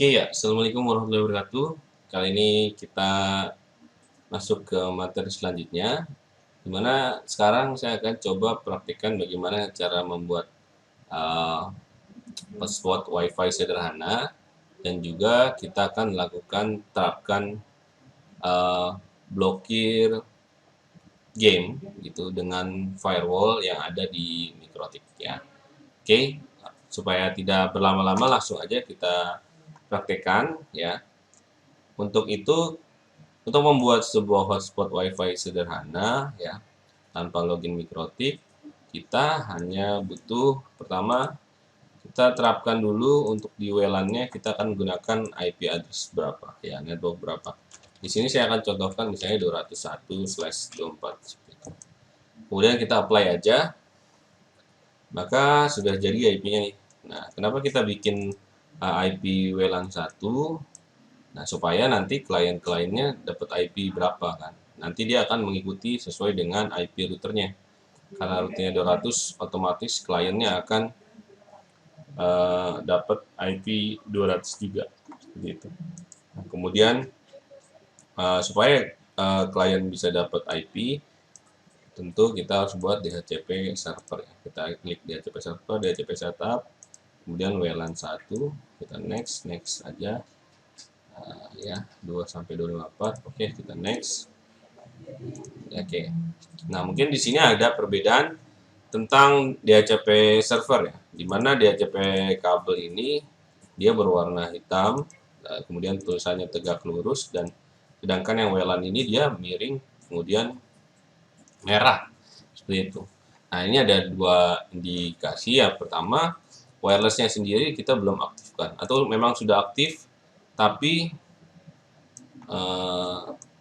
Oke ya, Assalamualaikum warahmatullahi wabarakatuh. Kali ini kita masuk ke materi selanjutnya, dimana sekarang saya akan coba praktikkan bagaimana cara membuat uh, hotspot WiFi sederhana, dan juga kita akan lakukan terapkan uh, blokir game gitu dengan firewall yang ada di Mikrotik ya. Oke, supaya tidak berlama-lama langsung aja kita praktekkan ya. Untuk itu, untuk membuat sebuah hotspot WiFi sederhana ya, tanpa login Mikrotik, kita hanya butuh pertama kita terapkan dulu untuk di WLAN-nya kita akan gunakan IP address berapa ya, network berapa. Di sini saya akan contohkan misalnya 201/24 seperti itu. Kemudian kita apply aja, maka sudah jadi IP-nya nih. Nah, kenapa kita bikin IP WLAN 1? Nah, supaya nanti klien-kliennya dapat IP berapa kan. Nanti dia akan mengikuti sesuai dengan IP routernya. Karena routernya 200, otomatis kliennya akan dapat IP 200 juga. Gitu. Nah, kemudian supaya klien bisa dapat IP, tentu kita harus buat DHCP server. Kita klik DHCP server, DHCP setup, kemudian WLAN 1, kita next aja. Ya 2 sampai 254. Oke, kita next. Oke. Nah, mungkin di sini ada perbedaan tentang DHCP server ya. Di mana DHCP kabel ini dia berwarna hitam, kemudian tulisannya tegak lurus, dan sedangkan yang WLAN ini dia miring kemudian merah seperti itu. Nah, ini ada dua indikasi. Yang pertama, wirelessnya sendiri kita belum aktifkan, atau memang sudah aktif tapi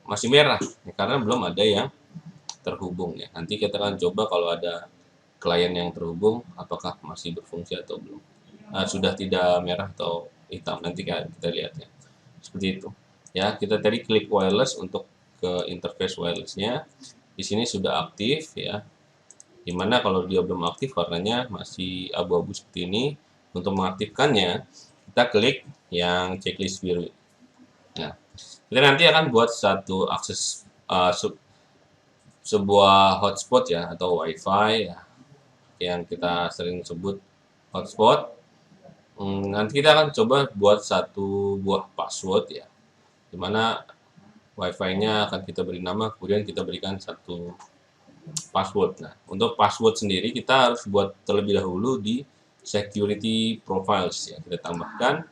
masih merah ya, karena belum ada yang terhubung ya. Nanti kita akan coba kalau ada klien yang terhubung apakah masih berfungsi atau belum. Sudah tidak merah atau hitam, nanti kita lihat ya. Seperti itu. Ya, kita tadi klik wireless untuk ke interface wirelessnya. Di sini sudah aktif ya. Dimana kalau dia belum aktif warnanya masih abu-abu seperti ini. Untuk mengaktifkannya kita klik yang checklist biru. Nah, kita nanti akan buat satu akses sebuah hotspot ya, atau WiFi ya, yang kita sering sebut hotspot. Nanti kita akan coba buat satu buah password ya, dimana WiFi-nya akan kita beri nama, kemudian kita berikan satu password. Nah, untuk password sendiri kita harus buat terlebih dahulu di security profiles ya. Kita tambahkan,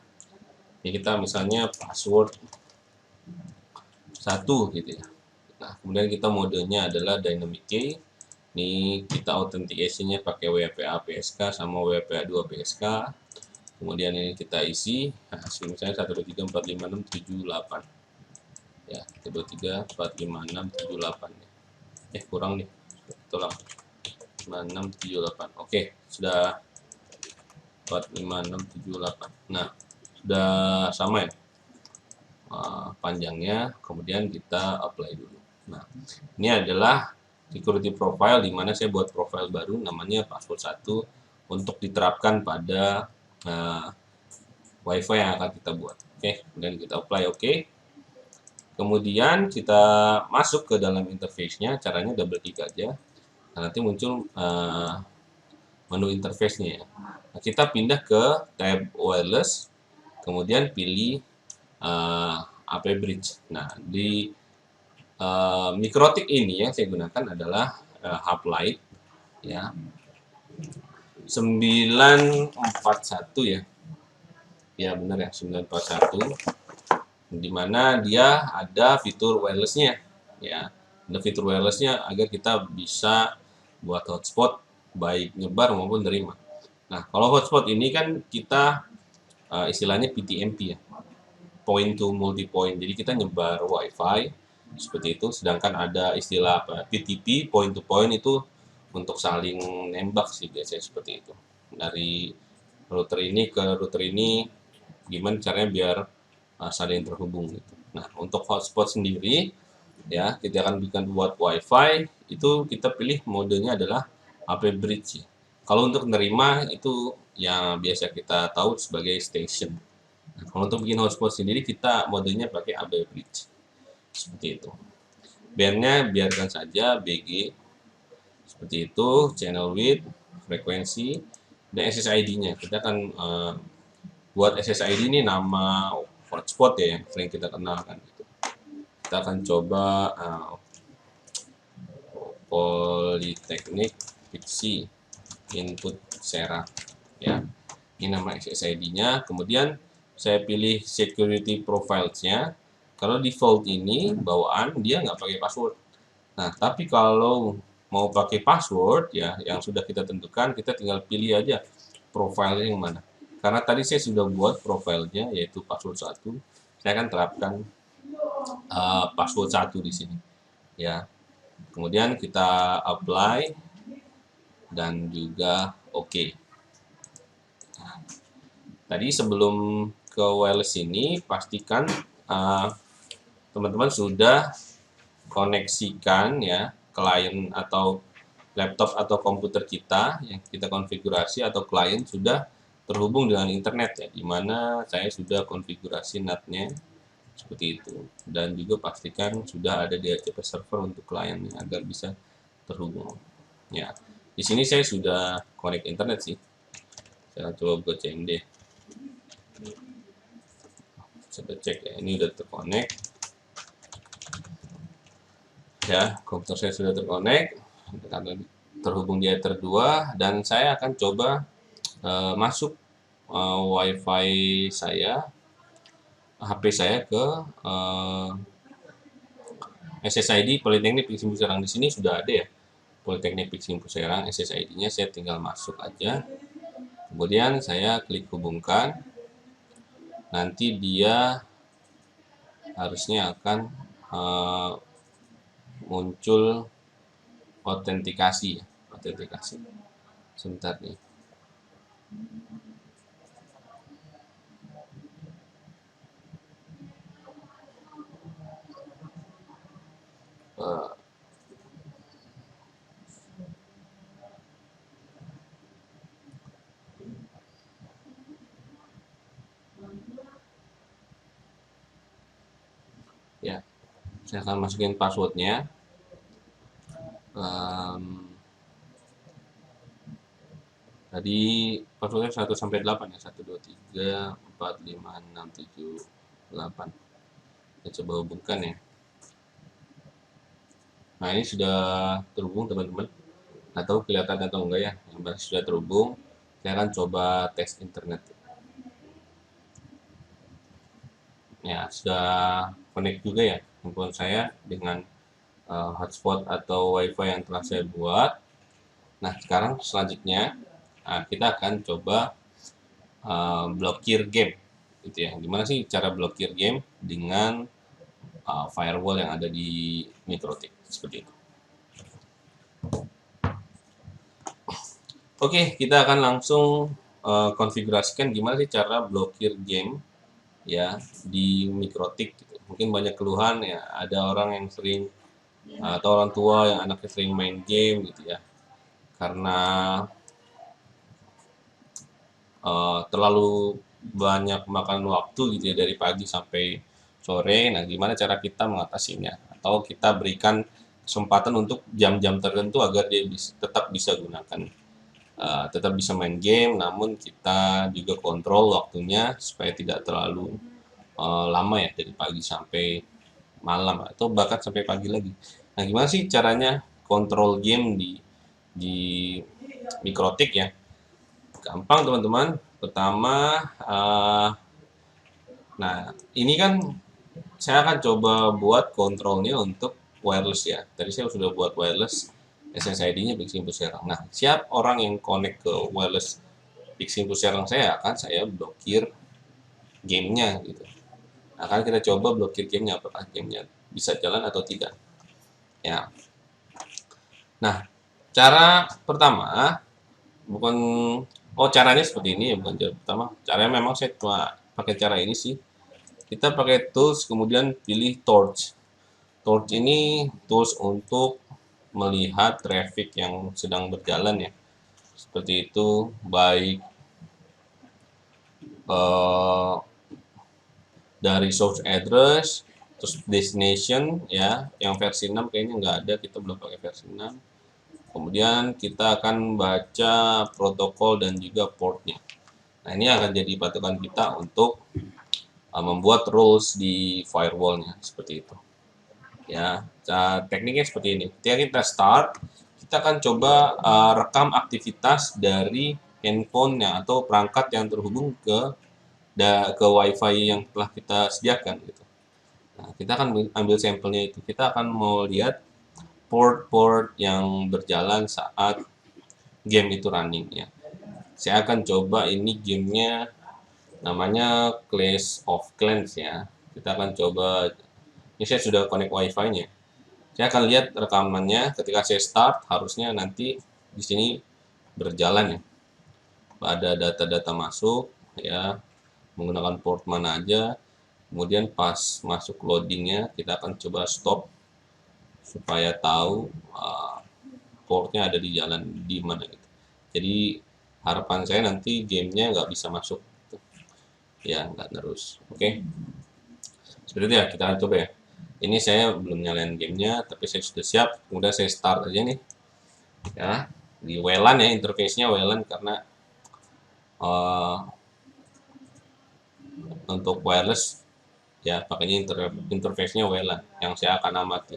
ya kita misalnya password 1 gitu ya. Nah, kemudian kita modenya adalah dynamic key. Ini kita authentication-nya pakai WPA PSK sama WPA 2 PSK. Kemudian ini kita isi, nah, misalnya 123456778. Ya, 123456778. Kurang nih. Tolong. 5678. Oke, sudah 45678. Nah, sudah sama ya panjangnya, kemudian kita apply dulu. Nah, ini adalah security profile di mana saya buat profile baru namanya password 1 untuk diterapkan pada WiFi yang akan kita buat. Oke, kemudian kita apply oke. Kemudian kita masuk ke dalam interface-nya, caranya double klik aja. Nah, nanti muncul menu interface-nya ya. Nah, kita pindah ke tab wireless, kemudian pilih AP Bridge. Nah, di Mikrotik ini yang saya gunakan adalah hub light ya 941 ya. Ya benar ya, 941. Di mana dia ada fitur wirelessnya ya. Ada fitur wirelessnya agar kita bisa buat hotspot baik nyebar maupun nerima. Nah, kalau hotspot ini kan kita istilahnya PTMP ya, point to multi point. Jadi kita nyebar WiFi seperti itu, sedangkan ada istilah PTP, point to point, itu untuk saling nembak sih biasanya seperti itu. Dari router ini ke router ini, gimana caranya biar saling terhubung gitu. Nah, untuk hotspot sendiri ya, kita akan bikin buat WiFi, itu kita pilih modenya adalah AP Bridge. Kalau untuk nerima itu yang biasa kita tahu sebagai station. Nah, kalau untuk bikin hotspot sendiri kita modenya pakai AB bridge seperti itu. Bandnya biarkan saja BG seperti itu, channel width, frekuensi, dan SSID-nya. Kita akan buat SSID ini nama hotspot ya yang sering kita kenalkan. Gitu. Kita akan coba Politeknik Fiksi Input Serang ya. Ini nama SSID-nya. Kemudian saya pilih security profiles-nya. Kalau default ini bawaan dia nggak pakai password. Nah, tapi kalau mau pakai password ya yang sudah kita tentukan, kita tinggal pilih aja profilnya yang mana. Karena tadi saya sudah buat profilnya yaitu password 1. Saya akan terapkan password 1 di sini. Ya. Kemudian kita apply dan juga oke. Tadi sebelum ke wireless ini pastikan teman-teman sudah koneksikan ya klien atau laptop atau komputer kita yang kita konfigurasi atau klien sudah terhubung dengan internet ya, di mana saya sudah konfigurasi NAT-nya seperti itu, dan juga pastikan sudah ada DHCP server untuk kliennya agar bisa terhubung ya. Di sini saya sudah connect internet sih, saya coba buka CMD, saya cek ya, ini udah terkonek ya, komputer saya sudah terkonek karena terhubung di Ether 2, dan saya akan coba masuk WiFi saya, HP saya ke SSID Politeknik Piksi Impu Serang. Di sini sudah ada ya Politeknik Piksi Impu Serang, SSID-nya saya tinggal masuk aja. Kemudian saya klik hubungkan. Nanti dia harusnya akan muncul autentikasi. Sebentar nih. Ya, saya akan masukin passwordnya. Tadi passwordnya 1 sampai 8 ya, 1 2 3 4 5 6 7 8. Kita coba hubungkan ya. Nah, ini sudah terhubung teman-teman. Nggak tahu kelihatan atau enggak ya, yang sudah terhubung. Saya akan coba tes internet. Ya, sudah connect juga ya handphone saya dengan hotspot atau wifi yang telah saya buat. Nah, sekarang selanjutnya kita akan coba blokir game gitu ya. Gimana sih cara blokir game dengan firewall yang ada di MikroTik seperti itu. Oke, kita akan langsung konfigurasikan gimana sih cara blokir game ya di MikroTik gitu. Mungkin banyak keluhan ya, ada orang yang sering atau orang tua yang anaknya sering main game gitu ya, karena terlalu banyak makan waktu gitu ya dari pagi sampai sore. Nah, gimana cara kita mengatasinya? Atau kita berikan kesempatan untuk jam-jam tertentu agar dia tetap bisa gunakan, tetap bisa main game, namun kita juga kontrol waktunya supaya tidak terlalu lama ya dari pagi sampai malam atau bahkan sampai pagi lagi. Nah, gimana sih caranya kontrol game di MikroTik ya? Gampang teman-teman. Pertama, nah ini kan saya akan coba buat kontrolnya untuk wireless ya. Tadi saya sudah buat wireless, SSID-nya Piksi Impu Serang. Nah, siap orang yang connect ke wireless Piksi Impu Serang saya akan saya blokir gamenya gitu. Nah, kan kita coba blokir gamenya, apakah gamenya bisa jalan atau tidak. Ya. Nah, cara pertama bukan caranya seperti ini ya, bukan cara pertama. Caranya memang saya cuma pakai cara ini sih. Kita pakai tools kemudian pilih torch. Torch ini tools untuk melihat traffic yang sedang berjalan ya. Seperti itu, baik dari source address, terus destination ya, yang versi 6 kayaknya nggak ada, kita belum pakai versi 6. Kemudian kita akan baca protokol dan juga portnya. Nah, ini akan jadi patokan kita untuk membuat rules di firewallnya seperti itu. Ya, tekniknya seperti ini. Ketika kita start, kita akan coba rekam aktivitas dari handphonenya atau perangkat yang terhubung ke WiFi yang telah kita sediakan gitu. Nah, kita akan ambil sampelnya itu. Kita akan mau lihat port-port yang berjalan saat game itu running ya. Saya akan coba ini gamenya namanya Clash of Clans ya. Kita akan coba, ini saya sudah connect wifi-nya. Saya akan lihat rekamannya ketika saya start, harusnya nanti di sini berjalan ya. Ada data-data masuk ya, menggunakan port mana aja. Kemudian pas masuk loadingnya kita akan coba stop supaya tahu portnya ada di jalan di mana gitu. Jadi harapan saya nanti gamenya nggak bisa masuk gitu. Ya nggak terus. Oke, seperti itu ya, kita akan coba ya. Ini saya belum nyalain gamenya, tapi saya sudah siap. Kemudian saya start aja nih ya, di WLAN ya, interface-nya WLAN karena uh, untuk wireless ya pakainya interface-nya WLAN yang saya akan amati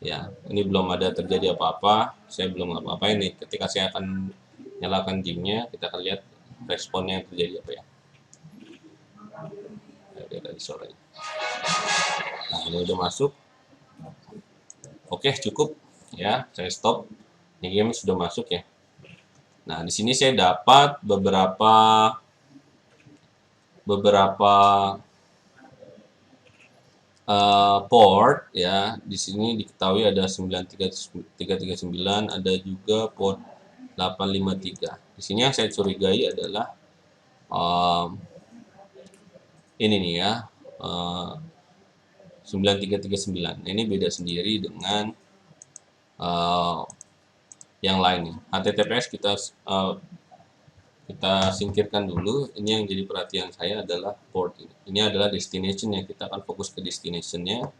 ya. Ini belum ada terjadi apa-apa, saya belum apa-apa ini. Ketika saya akan nyalakan gamenya, kita akan lihat responnya yang terjadi apa ya. Oke, dari suaranya. Nah, ini udah masuk. Oke, cukup ya, saya stop. Ini game sudah masuk ya. Nah, di sini saya dapat beberapa port ya. Di sini diketahui ada 9339, ada juga port 853. Di sini yang saya curigai adalah ini nih ya, 9339. Ini beda sendiri dengan yang lainnya. HTTPS kita singkirkan dulu. Ini yang jadi perhatian saya adalah port ini. Ini adalah destination yang kita akan fokus ke destinationnya.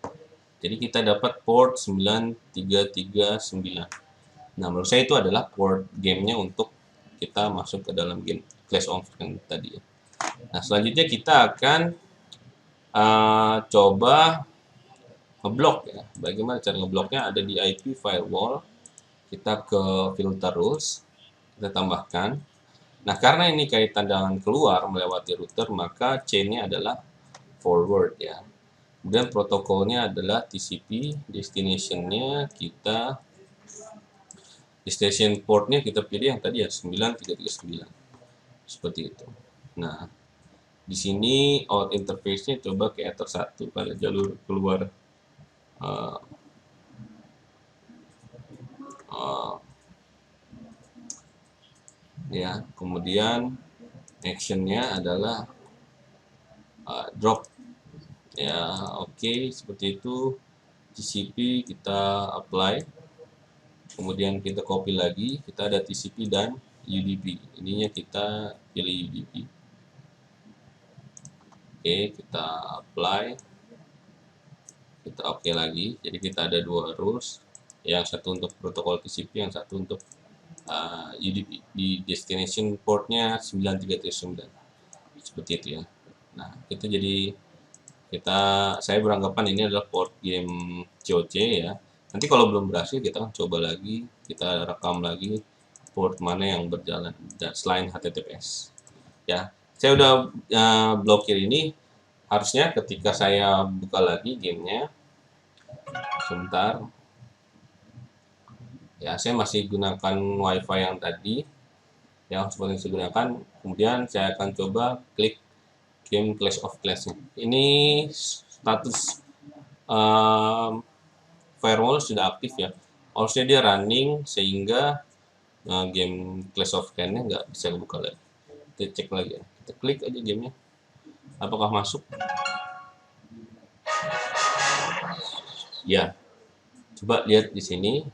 Jadi kita dapat port 9339. Nah, menurut saya itu adalah port gamenya untuk kita masuk ke dalam game Clash of Clans tadi ya. Nah, selanjutnya kita akan coba ngeblok ya. Bagaimana cara ngebloknya? Ada di IP firewall. Kita ke filter rules, kita tambahkan. Nah, karena ini kaitan dengan keluar melewati router, maka chain-nya adalah forward ya. Kemudian protokolnya adalah TCP, destination-nya kita destination port-nya kita pilih yang tadi ya 9339. Seperti itu. Nah, di sini out interface-nya coba ke Ether 1 pada jalur keluar ya. Kemudian action-nya adalah drop ya. Oke, seperti itu. TCP kita apply, kemudian kita copy lagi, kita ada TCP dan UDP, ininya kita pilih UDP. Oke, kita apply, kita oke lagi. Jadi kita ada dua rules, yang satu untuk protokol TCP, yang satu untuk UDP. Di destination portnya 9339 seperti itu ya. Nah, itu jadi saya beranggapan ini adalah port game COC ya. Nanti kalau belum berhasil kita coba lagi, kita rekam lagi port mana yang berjalan selain HTTPS. Ya, saya udah blokir ini. Harusnya ketika saya buka lagi gamenya, sebentar. Ya, saya masih gunakan WiFi yang tadi, yang seperti yang saya gunakan. Kemudian saya akan coba klik game Clash of Clans. Ini status firewall sudah aktif ya. Harusnya dia running sehingga game Clash of Clans-nya nggak bisa buka lagi. Kita cek lagi ya. Kita klik aja gamenya. Apakah masuk? Ya. Coba lihat di sini.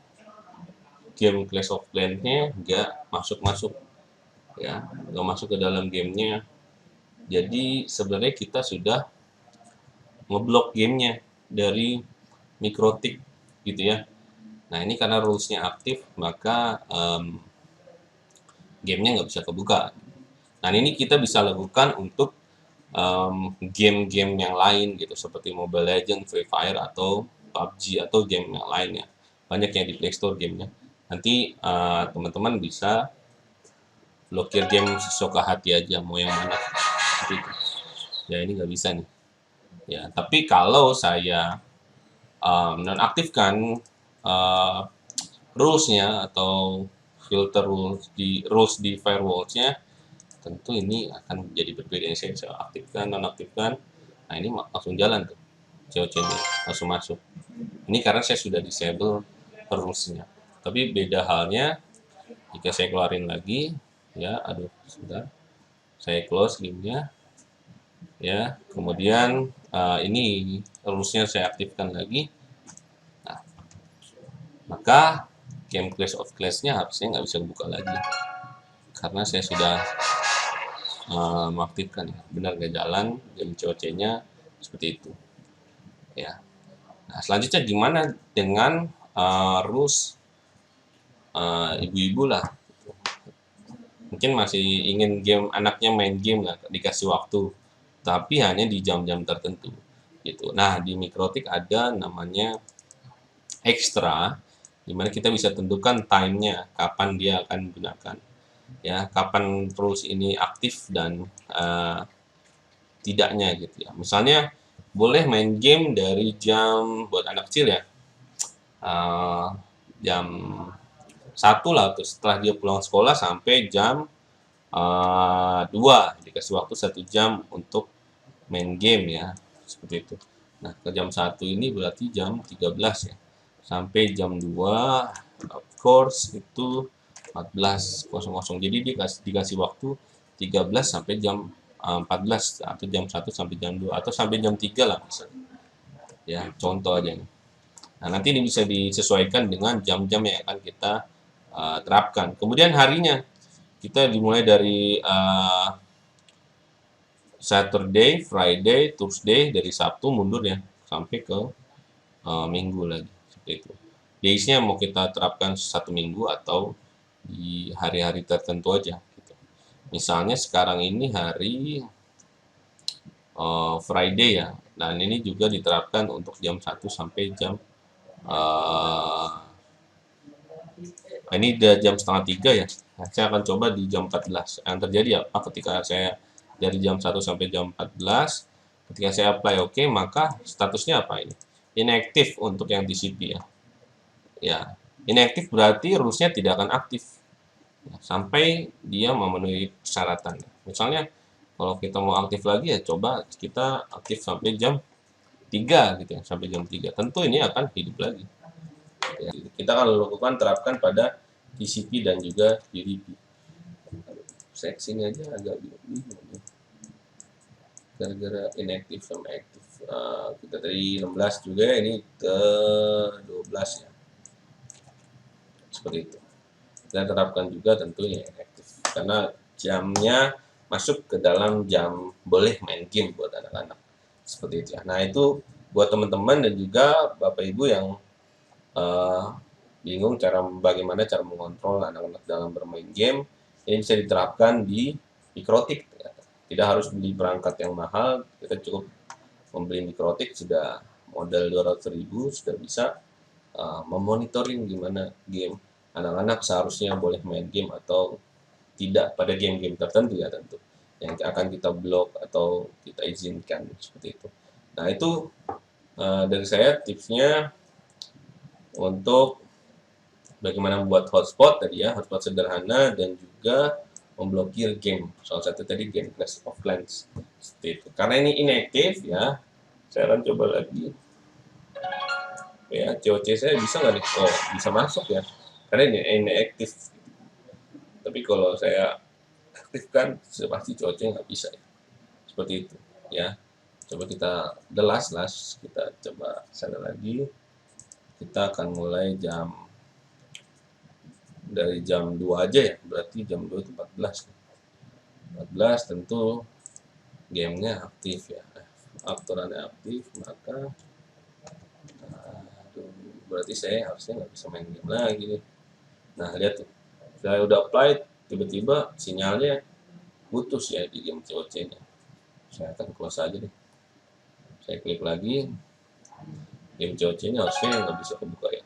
Game Clash of Clans-nya nggak masuk-masuk. Ya, nggak masuk ke dalam gamenya. Jadi sebenarnya kita sudah ngeblok gamenya dari mikrotik gitu ya. Nah ini karena rulesnya aktif, maka gamenya nggak bisa kebuka. Nah ini kita bisa lakukan untuk game-game yang lain gitu, seperti Mobile Legends, Free Fire, atau PUBG, atau game yang lainnya. Banyak yang di Play Store gamenya. Nanti teman-teman bisa blokir game sesuka hati aja, mau yang mana. Seperti itu. Ya ini nggak bisa nih. Ya, tapi kalau saya nonaktifkan uh, rules-nya atau filter rules di firewalls-nya, tentu ini akan jadi berbeda. Saya aktifkan, nonaktifkan, nah ini langsung jalan tuh COC-nya, langsung masuk. Ini karena saya sudah disable rules-nya. Tapi beda halnya jika saya keluarin lagi, ya, aduh, sudah, saya close gamenya, ya, kemudian ini rules-nya saya aktifkan lagi, nah, maka game Clash of Clans-nya harusnya nggak bisa buka lagi, karena saya sudah mengaktifkan ya, benar nggak jalan game COC-nya seperti itu, ya. Nah, selanjutnya gimana dengan rules ibu-ibu lah, mungkin masih ingin game, anaknya main game lah, dikasih waktu, tapi hanya di jam-jam tertentu gitu. Nah di Mikrotik ada namanya ekstra, dimana kita bisa tentukan timenya, kapan dia akan gunakan, ya, kapan rules ini aktif dan tidaknya gitu ya. Misalnya boleh main game dari jam, buat anak kecil ya, jam 1 lah tuh, setelah dia pulang sekolah sampai jam 2, dikasih waktu 1 jam untuk main game ya, seperti itu. Nah ke jam 1 ini berarti jam 13 ya, sampai jam 2 of course itu 14.00, jadi dikasih waktu 13 sampai jam 14, atau jam 1 sampai jam 2, atau sampai jam 3 lah misalnya. Ya, contoh aja nih. Nah, nanti ini bisa disesuaikan dengan jam-jam yang akan kita terapkan. Kemudian harinya, kita dimulai dari Saturday, Friday, Thursday, dari Sabtu mundur ya, sampai ke Minggu lagi, seperti itu. Days-nya mau kita terapkan 1 minggu atau di hari-hari tertentu aja. Gitu. Misalnya sekarang ini hari Friday ya, dan ini juga diterapkan untuk jam 1 sampai jam ini udah jam setengah 3 ya. Nah, saya akan coba di jam 14. Yang terjadi apa ketika saya dari jam 1 sampai jam 14, ketika saya apply OK, maka statusnya apa ini? Inaktif untuk yang TCP ya. Ya, inaktif berarti rules-nya tidak akan aktif sampai dia memenuhi persyaratan. Misalnya kalau kita mau aktif lagi ya coba kita aktif sampai jam 3 gitu ya, sampai jam 3. Tentu ini akan hidup lagi. Ya, kita akan lakukan terapkan pada TCP dan juga UDP. Seksi ini aja agak bingung gara-gara inactive sama active. Kita tadi 16 juga, ini ke 12 ya, seperti itu. Kita terapkan juga tentunya inactive karena jamnya masuk ke dalam jam boleh main game buat anak-anak, seperti itu ya. Nah itu buat teman-teman dan juga bapak ibu yang bingung bagaimana cara mengontrol anak-anak dalam bermain game, ini bisa diterapkan di Mikrotik. Tidak harus beli perangkat yang mahal, kita cukup membeli Mikrotik, sudah modal 200.000 sudah bisa memonitoring gimana game anak-anak seharusnya boleh main game atau tidak pada game-game tertentu ya, tentu yang akan kita blok atau kita izinkan, seperti itu. Nah itu dari saya tipsnya untuk bagaimana membuat hotspot tadi ya, hotspot sederhana, dan juga memblokir game. Salah satu tadi game Clash of Clans, seperti itu. Karena ini inactive ya, saya akan coba lagi. Ya, COC saya bisa nggak nih? Oh, bisa masuk ya, karena ini inactive. Tapi kalau saya aktifkan, pasti COC nggak bisa ya. Seperti itu ya. Coba kita the last, kita coba sana lagi. Kita akan mulai dari jam 2 aja ya, berarti jam 2 itu 14 tentu gamenya aktif ya. aturannya aktif, maka berarti saya harusnya nggak bisa main game lagi nih. Nah, lihat tuh, saya udah apply, tiba-tiba sinyalnya putus ya di game COC-nya. Saya akan close aja deh. Saya klik lagi, game COC-nya harusnya nggak bisa kebuka ya.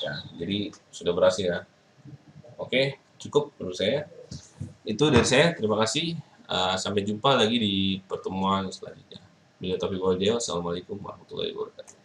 Ya, jadi sudah berhasil ya. Oke, cukup menurut saya. Itu dari saya, terima kasih. Sampai jumpa lagi di pertemuan selanjutnya. Bila topik audio, assalamualaikum warahmatullahi wabarakatuh.